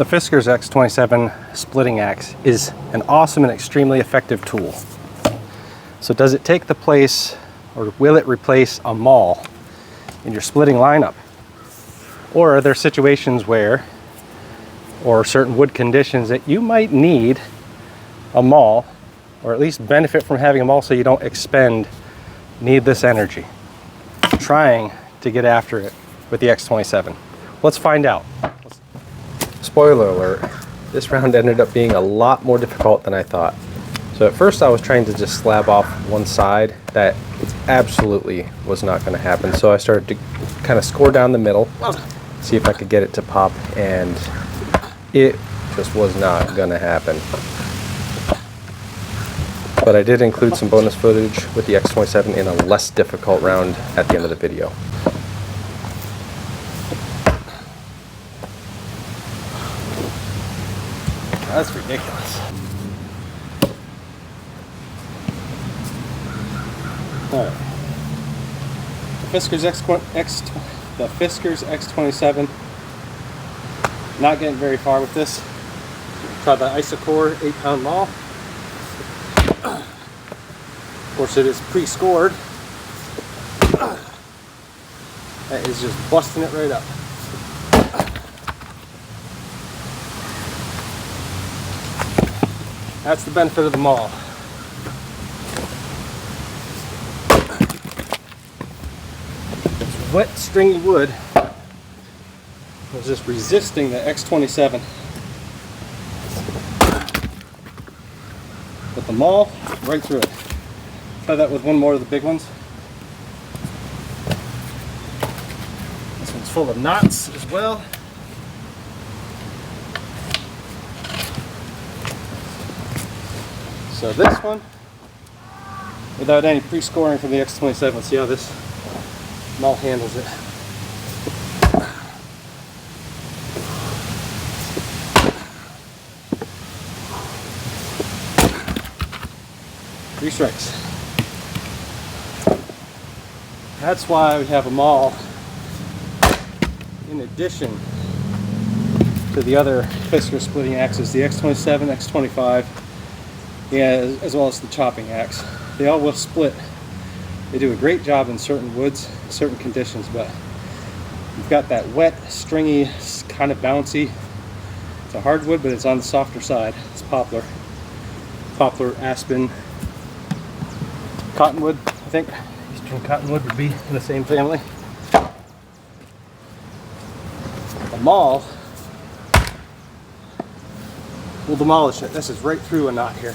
The Fiskars X27 Splitting Axe is an awesome and extremely effective tool. So does it take the place, or will it replace a maul in your splitting lineup? Or are there situations where, or certain wood conditions that you might need a maul, or at least benefit from having a maul so you don't expend needless energy trying to get after it with the X27? Let's find out. Spoiler alert, this round ended up being a lot more difficult than I thought. So at first I was trying to just slab off one side. That absolutely was not going to happen. So I started to kind of score down the middle, see if I could get it to pop, and it just was not going to happen. But I did include some bonus footage with the X27 in a less difficult round at the end of the video. That's ridiculous. Alright. The Fiskars X27. Not getting very far with this. Try the Isocore 8-pound maul. Of course, it is pre-scored. That is just busting it right up. That's the benefit of the maul. It's wet, stringy wood. Was just resisting the X27. With the maul, right through it. Try that with one more of the big ones. This one's full of knots as well. So this one, without any pre-scoring from the X27, let's see how this maul handles it. 3 strikes. That's why we have a maul in addition to the other Fiskars splitting axes, the X27, X25, yeah, as well as the chopping axe. They all will split. They do a great job in certain woods, certain conditions, but you've got that wet, stringy, kind of bouncy. It's a hardwood, but it's on the softer side. It's poplar. Poplar, aspen, cottonwood, I think. Eastern cottonwood would be in the same family. The maul will demolish it. This is right through a knot here.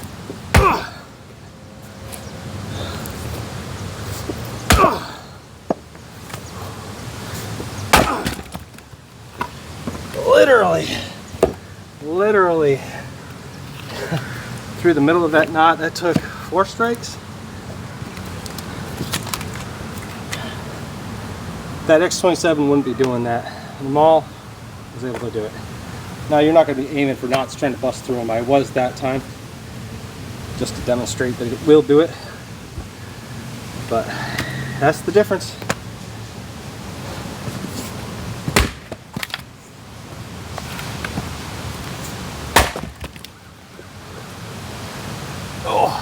Literally through the middle of that knot. That took 4 strikes. That X27 wouldn't be doing that. The maul was able to do it. Now you're not going to be aiming for knots trying to bust through them. I was that time, just to demonstrate that it will do it. But that's the difference. Oh.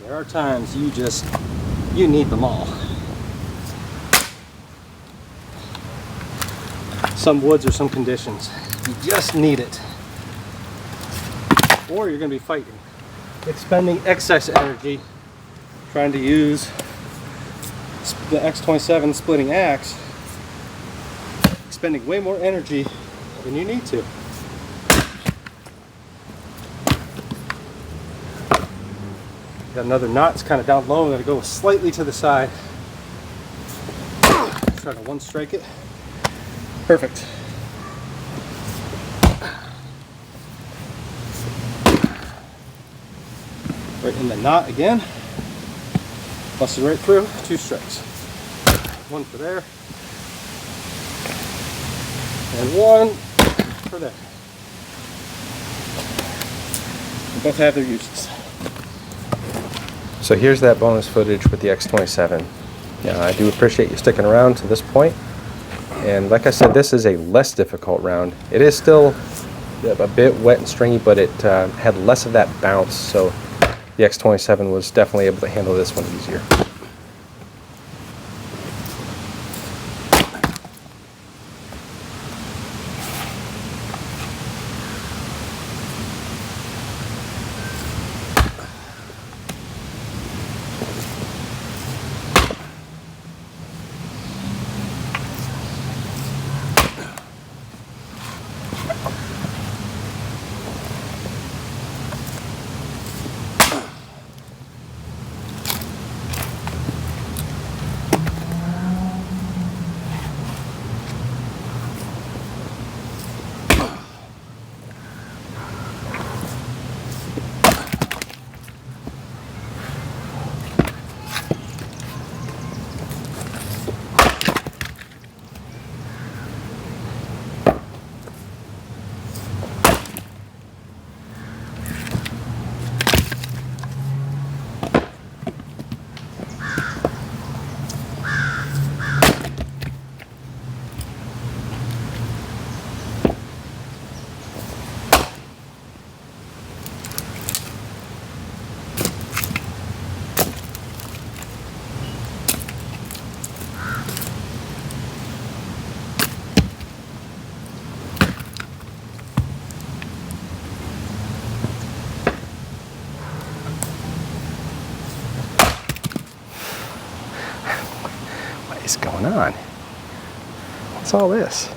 There are times you need the maul. Some woods or some conditions, you just need it. Or you're going to be fighting, expending excess energy, trying to use the X27 splitting axe, expending way more energy than you need to. Got another knot, it's kind of down low. I'm going to go slightly to the side. Try to one strike it. Perfect. Right in the knot again. Busted right through. 2 strikes. One for there. And one for there. They both have their uses. So here's that bonus footage with the X27. Yeah, I do appreciate you sticking around to this point. And like I said, this is a less difficult round. It is still a bit wet and stringy, but it had less of that bounce, so the X27 was definitely able to handle this one easier. What is going on? What's all this?